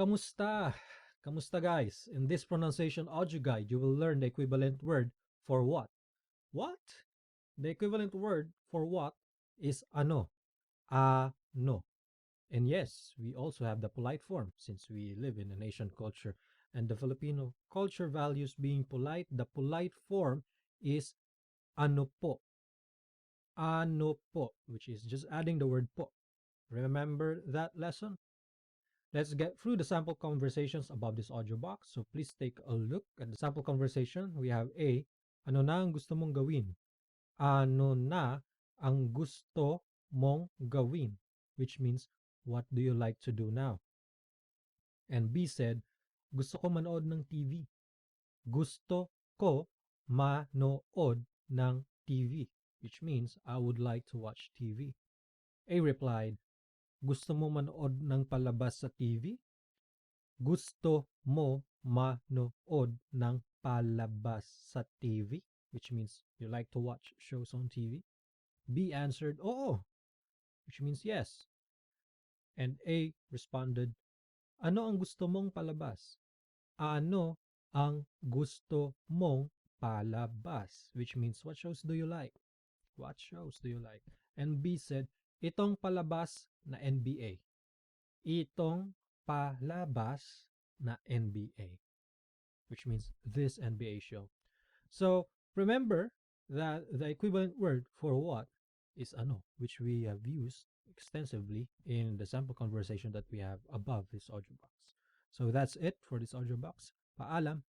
Kamusta? Kamusta guys? In this pronunciation audio guide, you will learn the equivalent word for what. What? The equivalent word for what is ano. Ano. And yes, we also have the polite form since we live in an Asian culture and the Filipino culture values being polite. The polite form is ano po. Ano po, which is just adding the word po. Remember that lesson? Let's get through the sample conversations above this audio box. So please take a look at the sample conversation. We have A, ano na ang gusto mong gawin? Ano na ang gusto mong gawin? Which means, what do you like to do now? And B said, gusto ko manood ng TV. Gusto ko manood ng TV. Which means, I would like to watch TV. A replied, gusto mo manood ng palabas sa TV? Gusto mo manood ng palabas sa TV? Which means you like to watch shows on TV? B answered, oo, which means yes. And A responded, ano ang gusto mong palabas? Ano ang gusto mong palabas? Which means what shows do you like? What shows do you like? And B said, itong palabas na NBA. Itong palabas na NBA. Which means this NBA show. So remember that the equivalent word for what is ano, which we have used extensively in the sample conversation that we have above this audio box. So that's it for this audio box. Paalam.